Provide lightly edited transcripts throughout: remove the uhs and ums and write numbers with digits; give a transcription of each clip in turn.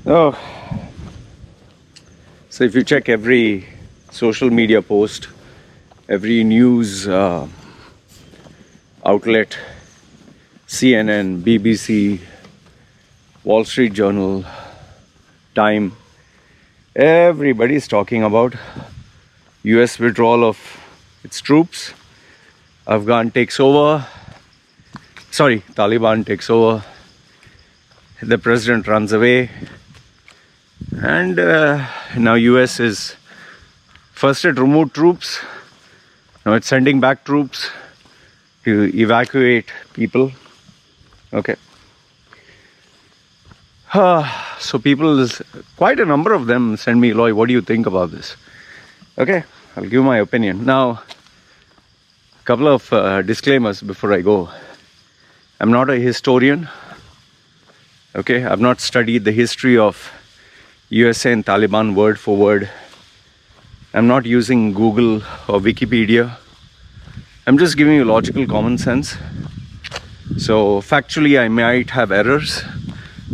Oh, so if you check every social media post, every news outlet, CNN, BBC, Wall Street Journal, Time, everybody is talking about US withdrawal of its troops. Taliban takes over. The president runs away. And now US is first it removed troops. Now it's sending back troops to evacuate people. Okay. So people, quite a number of them send me, Loy, what do you think about this? Okay, I'll give my opinion. Now, a couple of disclaimers before I go. I'm not a historian. Okay, I've not studied the history of USA and Taliban word for word. I'm not using Google or Wikipedia. I'm just giving you logical common sense. So factually I might have errors.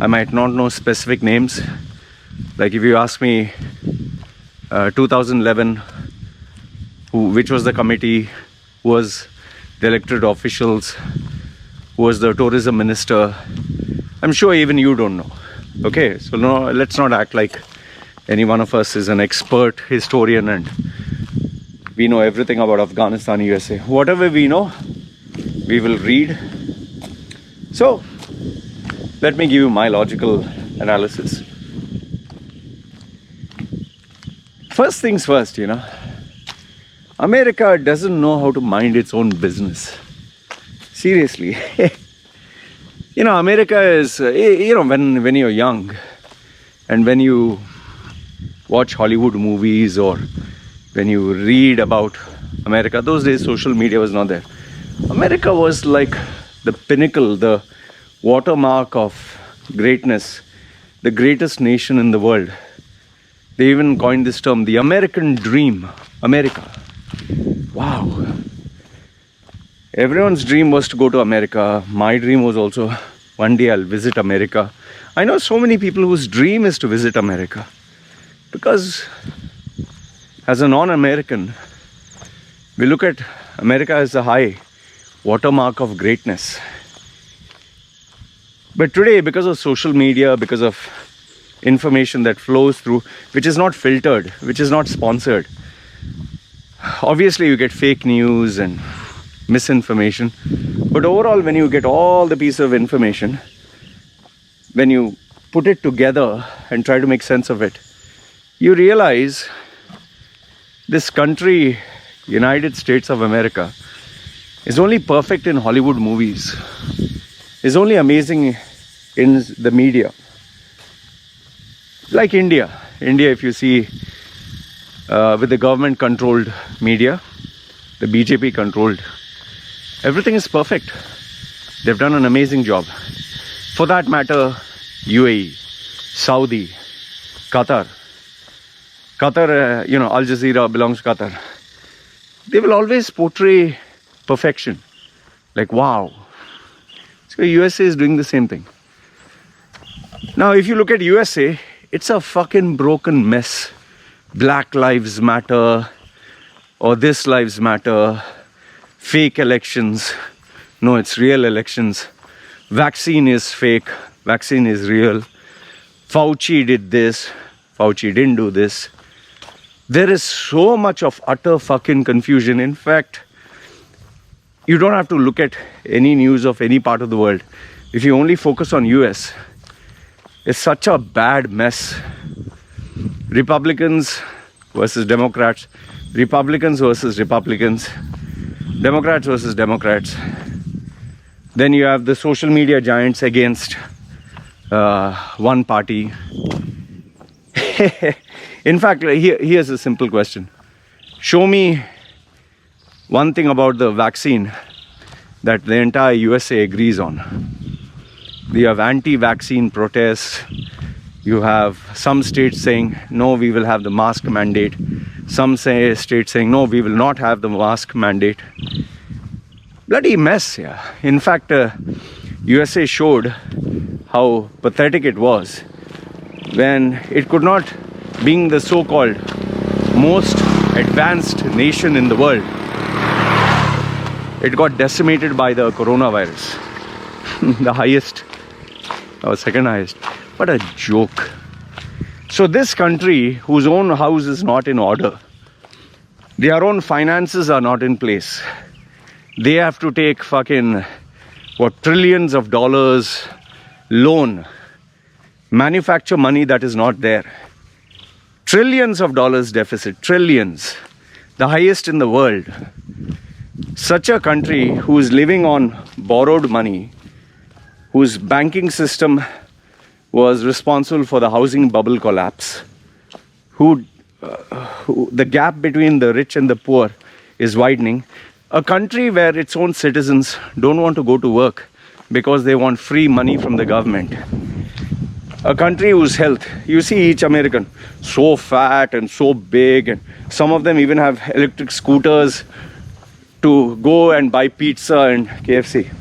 I might not know specific names. Like if you ask me 2011 which was the committee, who was the elected officials, who was the tourism minister, I'm sure even you don't know. Okay, so no, let's not act like any one of us is an expert historian and we know everything about Afghanistan, USA. Whatever we know, we will read. So, let me give you my logical analysis. First things first, America doesn't know how to mind its own business. Seriously. America is, when you're young and when you watch Hollywood movies or when you read about America, those days social media was not there. America was like the pinnacle, the watermark of greatness, the greatest nation in the world. They even coined this term, the American dream. America. Wow. Everyone's dream was to go to America. My dream was also, one day I'll visit America. I know so many people whose dream is to visit America. Because as a non-American, we look at America as a high watermark of greatness. But today, because of social media, because of information that flows through, which is not filtered, which is not sponsored, obviously you get fake news and misinformation. But overall, when you get all the piece of information, when you put it together and try to make sense of it, you realize this country, United States of America, is only perfect in Hollywood movies, is only amazing in the media. Like India, if you see with the government controlled media, the BJP controlled, everything is perfect. They've done an amazing job. For that matter, UAE, Saudi, Qatar, Al Jazeera belongs to Qatar. They will always portray perfection. Like, wow. So USA is doing the same thing. Now, if you look at USA, it's a fucking broken mess. Black Lives Matter, or this Lives Matter, fake elections. No, it's real elections. Vaccine is fake, vaccine is real. Fauci did this, Fauci didn't do this. There is so much of utter fucking confusion. In fact, you don't have to look at any news of any part of the world. If you only focus on US, it's such a bad mess. Republicans versus Democrats, Republicans versus Republicans, Democrats versus Democrats. Then you have the social media giants against one party. In fact, here's a simple question. Show me one thing about the vaccine that the entire USA agrees on. You have anti-vaccine protests. You have some states saying, no, we will have the mask mandate. Some states saying, no, we will not have the mask mandate. Bloody mess, yeah. In fact, USA showed how pathetic it was when it could not, being the so-called most advanced nation in the world, it got decimated by the coronavirus. The highest, or second highest. What a joke. So this country, whose own house is not in order, their own finances are not in place, they have to take fucking, what, trillions of dollars loan, manufacture money that is not there. Trillions of dollars deficit, trillions, the highest in the world. Such a country who is living on borrowed money, whose banking system was responsible for the housing bubble collapse, who the gap between the rich and the poor is widening. A country where its own citizens don't want to go to work because they want free money from the government. A country whose health, you see each American, so fat and so big, and some of them even have electric scooters to go and buy pizza and KFC.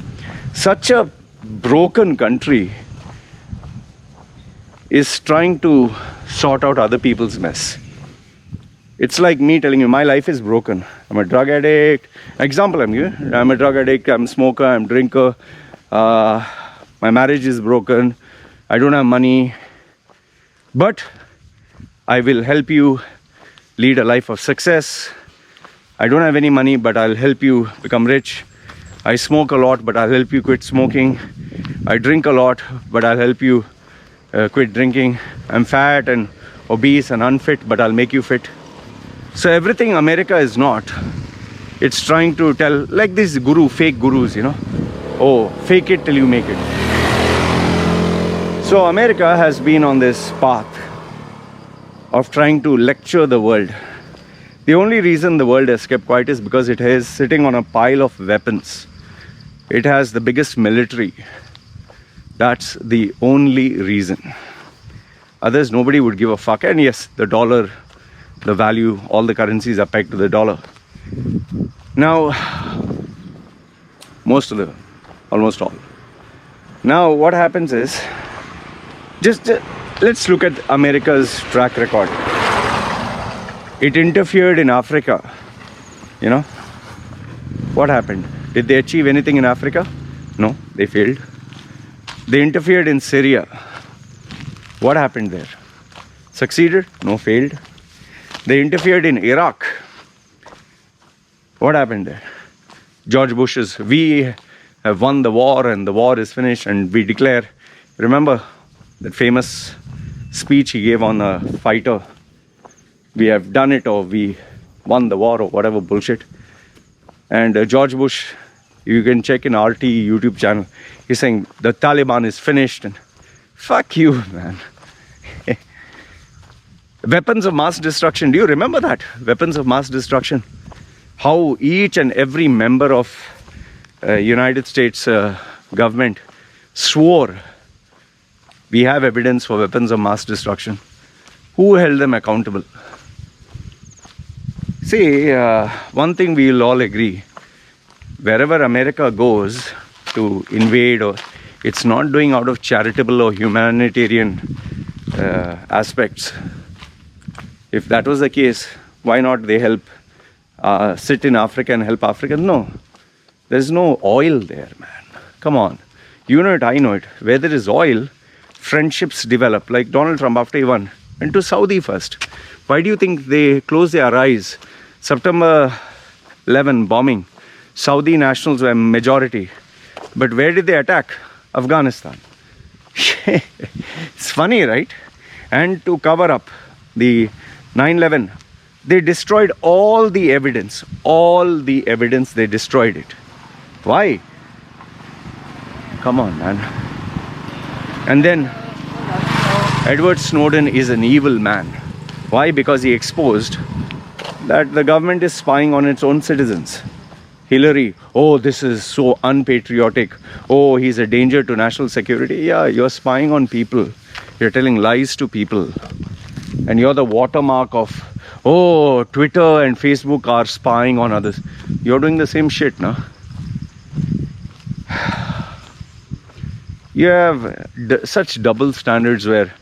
Such a broken country is trying to sort out other people's mess. It's like me telling you, my life is broken. I'm a drug addict. Example I'm giving. I'm a drug addict, I'm a smoker, I'm a drinker. My marriage is broken. I don't have money. But I will help you lead a life of success. I don't have any money, but I'll help you become rich. I smoke a lot, but I'll help you quit smoking. I drink a lot, but I'll help you quit drinking. I'm fat and obese and unfit, but I'll make you fit. So everything America is not, it's trying to tell, like these fake gurus, you know. Oh, fake it till you make it. So America has been on this path of trying to lecture the world. The only reason the world has kept quiet is because it is sitting on a pile of weapons. It has the biggest military. That's the only reason. Others, nobody would give a fuck. And yes, the dollar, the value, all the currencies are pegged to the dollar. Now, almost all. Now, what happens is, just let's look at America's track record. It interfered in Africa, you know. What happened? Did they achieve anything in Africa? No, they failed. They interfered in Syria. What happened there? Succeeded? No, failed. They interfered in Iraq. What happened there? George Bush's, we have won the war and the war is finished and we declare. Remember that famous speech he gave on a fighter? We have done it, or we won the war, or whatever bullshit. And George Bush, you can check in RT YouTube channel, he's saying the Taliban is finished. And fuck you, man. Weapons of mass destruction, do you remember that? Weapons of mass destruction. How each and every member of United States government swore, we have evidence for weapons of mass destruction. Who held them accountable? See, one thing we will all agree, wherever America goes to invade, or it's not doing out of charitable or humanitarian aspects. If that was the case, why not they help sit in Africa and help Africans? No, there's no oil there, man. Come on, you know it, I know it. Where there is oil, friendships develop. Like Donald Trump, after he won, went to Saudi first. Why do you think they closed their eyes? September 11 bombing, Saudi nationals were majority. But where did they attack? Afghanistan. It's funny, right? And to cover up the 9/11, they destroyed all the evidence. All the evidence, they destroyed it. Why? Come on, man. And then Edward Snowden is an evil man. Why? Because he exposed that the government is spying on its own citizens. Hillary, oh, this is so unpatriotic. Oh, he's a danger to national security. Yeah, you're spying on people. You're telling lies to people. And you're the watermark of, oh, Twitter and Facebook are spying on others. You're doing the same shit, no? You have such double standards where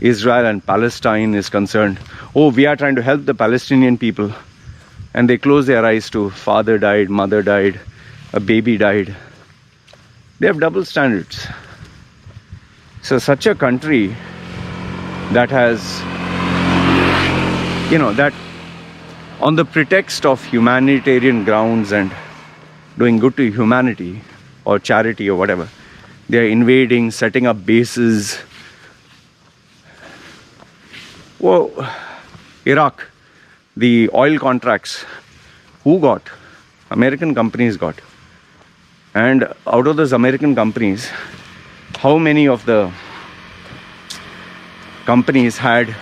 Israel and Palestine is concerned. Oh, we are trying to help the Palestinian people. And they close their eyes to father died, mother died, a baby died. They have double standards. So such a country that has, that on the pretext of humanitarian grounds and doing good to humanity or charity or whatever, they are invading, setting up bases. Whoa, Iraq, the oil contracts, who got? American companies got. And out of those American companies, how many of the companies had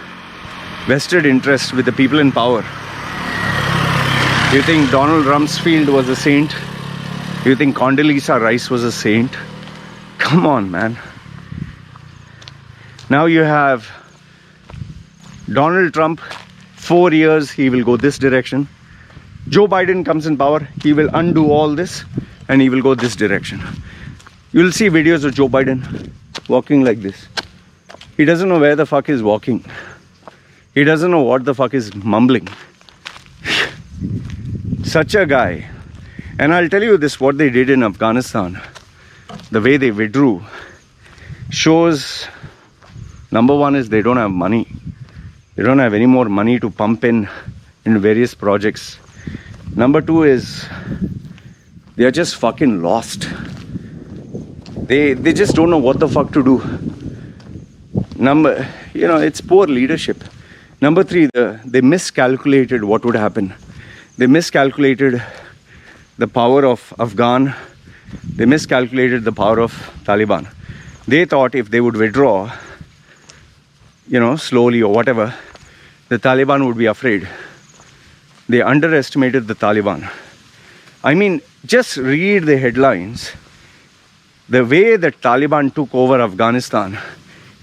vested interest with the people in power? Do you think Donald Rumsfeld was a saint? Do you think Condoleezza Rice was a saint? Come on, man. Now you have Donald Trump, 4 years, he will go this direction. Joe Biden comes in power, he will undo all this and he will go this direction. You'll see videos of Joe Biden walking like this. He doesn't know where the fuck he's walking. He doesn't know what the fuck is mumbling. Such a guy. And I'll tell you this, what they did in Afghanistan, the way they withdrew, shows, number one is they don't have money. They don't have any more money to pump in various projects. Number two is they are just fucking lost. They just don't know what the fuck to do. It's poor leadership. Number three, they miscalculated what would happen. They miscalculated the power of Afghan. They miscalculated the power of Taliban. They thought if they would withdraw, slowly or whatever, the Taliban would be afraid. They underestimated the Taliban. I mean, just read the headlines. The way that Taliban took over Afghanistan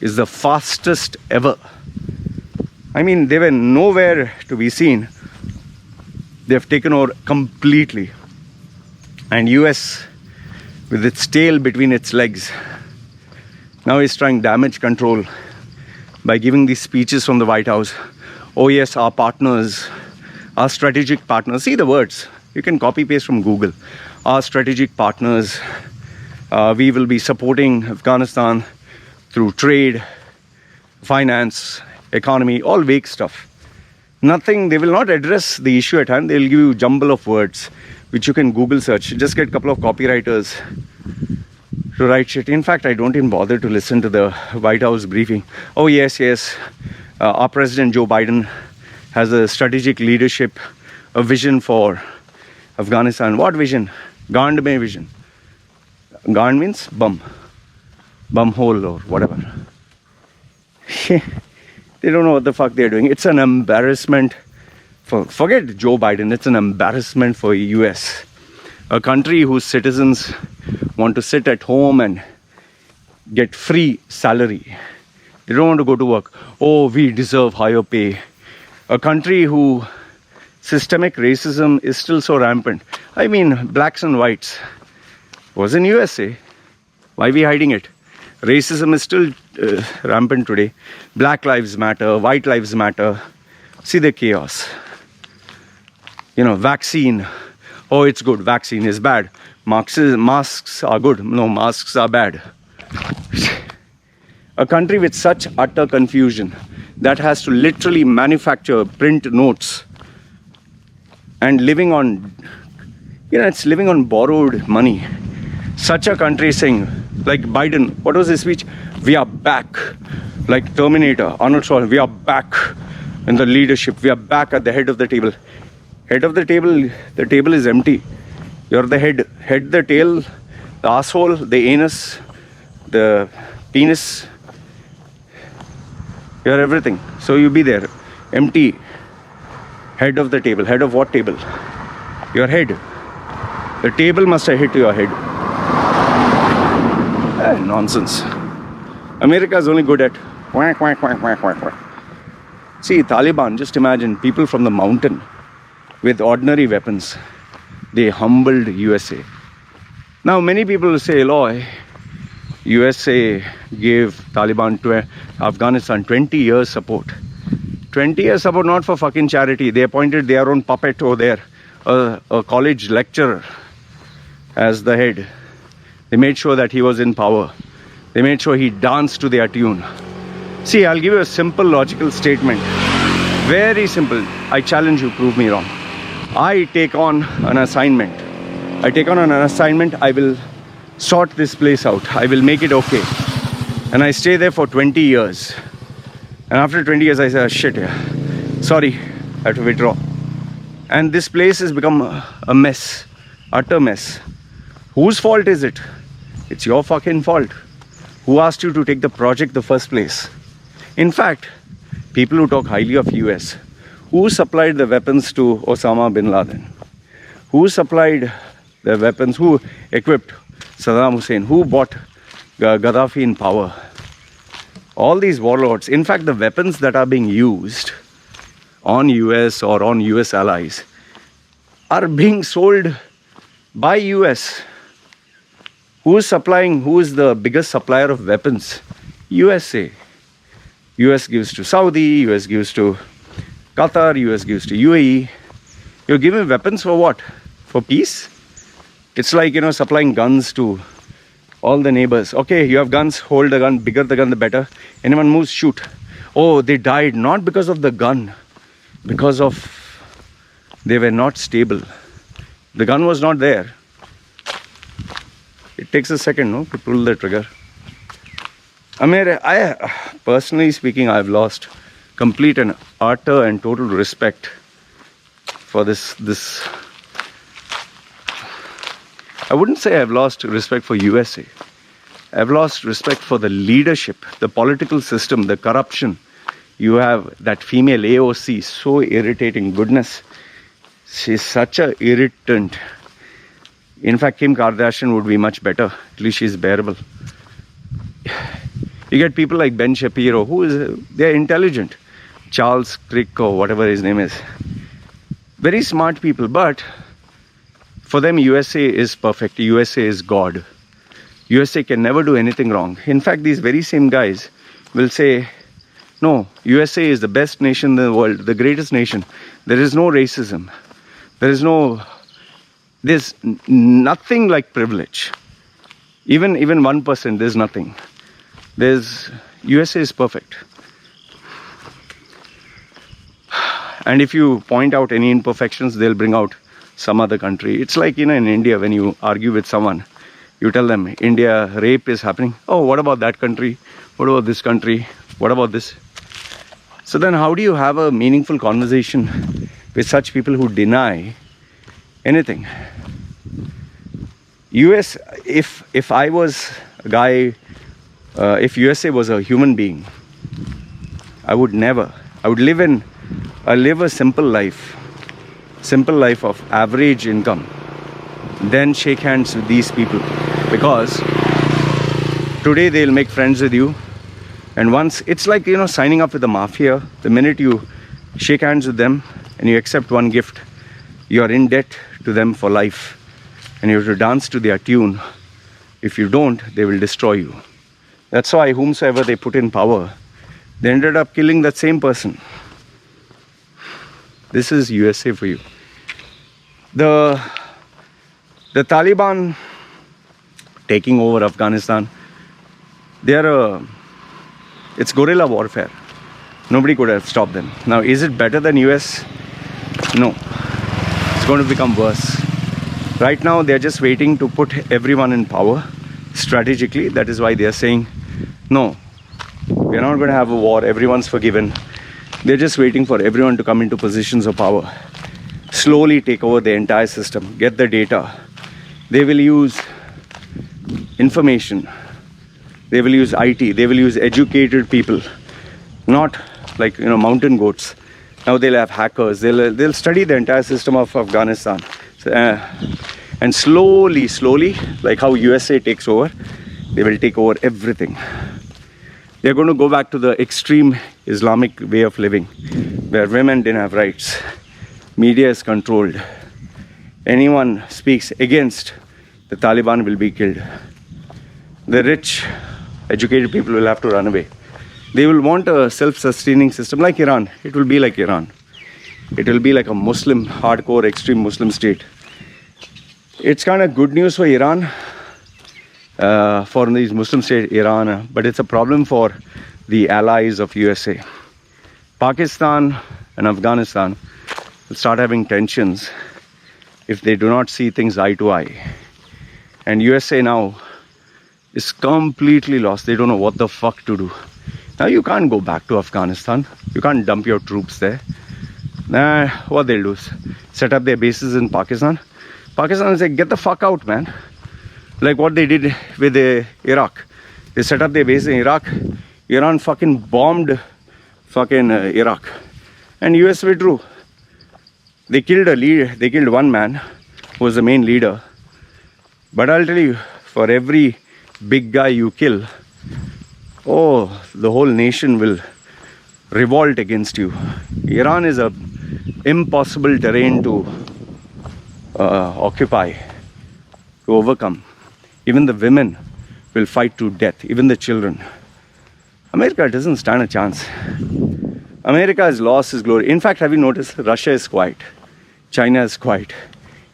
is the fastest ever. I mean, they were nowhere to be seen. They've taken over completely. And US, with its tail between its legs, now is trying damage control by giving these speeches from the White House. Oh yes, our partners, our strategic partners. See the words. You can copy paste from Google. Our strategic partners. We will be supporting Afghanistan through trade, finance, economy, all vague stuff. Nothing, they will not address the issue at hand. They'll give you a jumble of words, which you can Google search. Just get a couple of copywriters to write shit. In fact, I don't even bother to listen to the White House briefing. Oh yes, our President Joe Biden has a strategic leadership, a vision for Afghanistan. What vision? Gand mein vision. Gand means bum hole or whatever. They don't know what the fuck they're doing. It's an embarrassment. Forget Joe Biden. It's an embarrassment for US. A country whose citizens want to sit at home and get free salary. They don't want to go to work. Oh, we deserve higher pay. A country who systemic racism is still so rampant. I mean, blacks and whites was in USA. Why are we hiding it? Racism is still rampant today. Black lives matter, white lives matter. See the chaos. Vaccine. Oh, it's good. Vaccine is bad. Masks are good. No, masks are bad. A country with such utter confusion that has to literally manufacture, print notes and living on, it's living on borrowed money. Such a country saying, like Biden, what was his speech? We are back. Like Terminator, Arnold Schwarzenegger, we are back in the leadership. We are back at the head of the table. Head of the table is empty. You're the head. Head, the tail, the asshole, the anus, the penis. You're everything. So you be there. Empty. Head of the table. Head of what table? Your head. The table must have hit your head. Nonsense. America is only good at quack, quack, quack, quack, quack, quack. See, Taliban, just imagine people from the mountain with ordinary weapons. They humbled USA. Now, many people will say, Eloy, USA gave Taliban to Afghanistan 20 years support. 20 years support, not for fucking charity. They appointed their own puppet over there, a college lecturer as the head. They made sure that he was in power. They made sure he danced to their tune. See, I'll give you a simple logical statement. Very simple. I challenge you, prove me wrong. I take on an assignment. I will sort this place out. I will make it okay. And I stay there for 20 years. And after 20 years, I say, shit, sorry, I have to withdraw. And this place has become a mess, utter mess. Whose fault is it? It's your fucking fault. Who asked you to take the project the first place? In fact, people who talk highly of US, who supplied the weapons to Osama bin Laden? Who supplied the weapons? Who equipped Saddam Hussein? Who bought Gaddafi in power? All these warlords. In fact, the weapons that are being used on US or on US allies are being sold by US. Who is supplying? Who is the biggest supplier of weapons? USA. US gives to Saudi, US gives to Qatar, US gives to UAE. You're giving weapons for what? For peace? It's like, supplying guns to all the neighbors. Okay, you have guns, hold the gun, bigger the gun the better. Anyone moves, shoot. Oh, they died not because of the gun, because of they were not stable. The gun was not there. It takes a second, no, to pull the trigger. I personally speaking, I've lost complete and utter and total respect for this. I wouldn't say I've lost respect for USA. I've lost respect for the leadership, the political system, the corruption. You have that female AOC, so irritating. Goodness, she's such a irritant. In fact, Kim Kardashian would be much better. At least she's bearable. You get people like Ben Shapiro, they're intelligent. Charles Crick or whatever his name is. Very smart people, but for them, USA is perfect. USA is God. USA can never do anything wrong. In fact, these very same guys will say, no, USA is the best nation in the world, the greatest nation. There is no racism. There's nothing like privilege. Even 1%, there's nothing. USA is perfect. And if you point out any imperfections, they'll bring out some other country. It's like, in India, when you argue with someone, you tell them, India, rape is happening. Oh, what about that country? What about this country? What about this? So then how do you have a meaningful conversation with such people who deny anything? US, if I was a guy, if USA was a human being, I would live a simple life of average income, then shake hands with these people, because today they'll make friends with you, and once it's like, signing up with the mafia. The minute you shake hands with them and you accept one gift, you're in debt to them for life, and you have to dance to their tune. If you don't, they will destroy you. That's why whomsoever they put in power, they ended up killing that same person. This is USA for you. The Taliban taking over Afghanistan, it's guerrilla warfare. Nobody could have stopped them. Now, is it better than US? No. It's going to become worse. Right now, they're just waiting to put everyone in power strategically. That is why they're saying, no, we're not going to have a war. Everyone's forgiven. They're just waiting for everyone to come into positions of power. Slowly take over the entire system. Get the data. They will use information. They will use IT. They will use educated people. Not like, mountain goats. Now they'll have hackers. They'll study the entire system of Afghanistan. And slowly, like how USA takes over, they will take over everything. They're going to go back to the extreme Islamic way of living, where women didn't have rights. Media is controlled. Anyone speaks against the Taliban will be killed. The rich, educated people will have to run away. They will want a self-sustaining system like Iran. It will be like Iran. It will be like a Muslim, hardcore, extreme Muslim state. It's kind of good news for Iran, for these Muslim state, Iran, but it's a problem for the allies of USA. Pakistan and Afghanistan will start having tensions if they do not see things eye to eye. And USA now is completely lost. They don't know what the fuck to do. Now you can't go back to Afghanistan. You can't dump your troops there. What they'll do is set up their bases in Pakistan. Pakistan is like, get the fuck out, man. Like what they did with Iraq. They set up their base in Iraq. Iran fucking bombed fucking Iraq. And US withdrew. They killed a leader. They killed one man who was the main leader. But I'll tell you, for every big guy you kill, oh, the whole nation will revolt against you. Iran is a impossible terrain to occupy, to overcome. Even the women will fight to death, even the children. America doesn't stand a chance. America has lost its glory. In fact, have you noticed? Russia is quiet. China is quiet.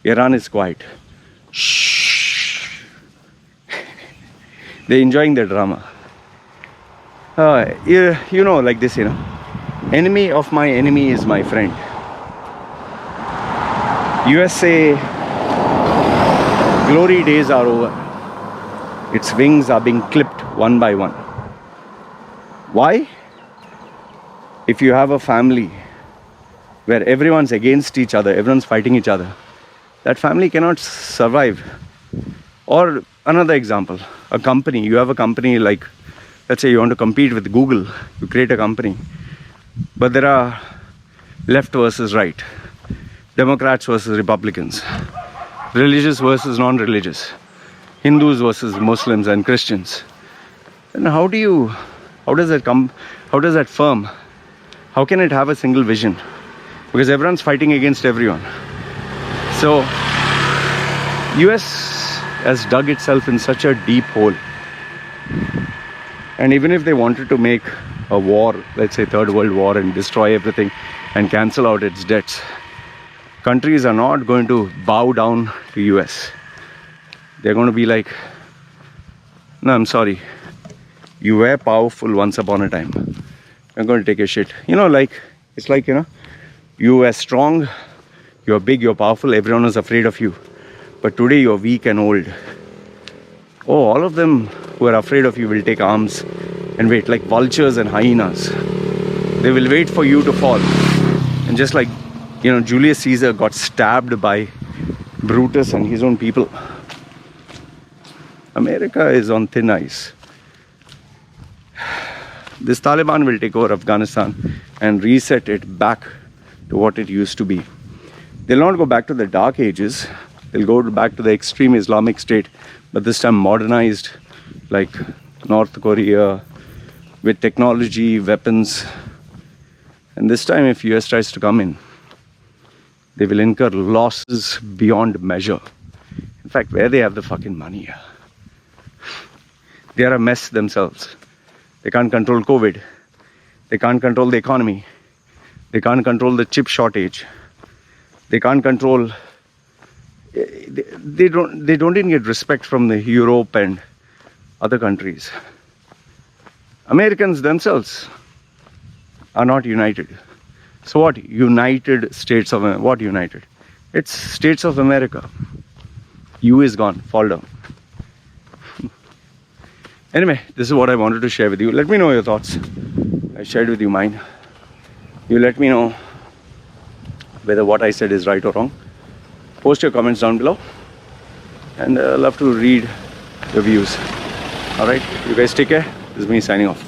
Iran is quiet. Shh. They're enjoying the drama. You know, like this, enemy of my enemy is my friend. USA glory days are over. Its wings are being clipped one by one. Why? If you have a family where everyone's against each other, everyone's fighting each other, that family cannot survive. Or another example, a company. You have a company like, let's say you want to compete with Google. You create a company. But there are left versus right. Democrats versus Republicans. Religious versus non-religious. Hindus versus Muslims and Christians. And how does that firm, how can it have a single vision? Because everyone's fighting against everyone. So, US has dug itself in such a deep hole. And even if they wanted to make a war, let's say Third World War, and destroy everything and cancel out its debts, countries are not going to bow down to US. They're going to be like, no, I'm sorry. You were powerful once upon a time. I'm going to take a shit. It's like, you were strong, you're big, you're powerful, everyone was afraid of you. But today you're weak and old. Oh, all of them who are afraid of you will take arms and wait like vultures and hyenas. They will wait for you to fall. And just like, Julius Caesar got stabbed by Brutus and his own people. America is on thin ice. This Taliban will take over Afghanistan and reset it back to what it used to be. They'll not go back to the dark ages. They'll go back to the extreme Islamic state, but this time modernized, like North Korea, with technology, weapons. And this time, if US tries to come in, they will incur losses beyond measure. In fact, where they have the fucking money? They are a mess themselves. They can't control COVID. They can't control the economy. They can't control the chip shortage. They can't control. They don't even get respect from the Europe and other countries. Americans themselves are not united. So what? United States of America. What united? It's States of America. U is gone. Fall down. Anyway, this is what I wanted to share with you. Let me know your thoughts. I shared with you mine. You let me know whether what I said is right or wrong. Post your comments down below. And I'd love to read your views. Alright, you guys take care. This is me signing off.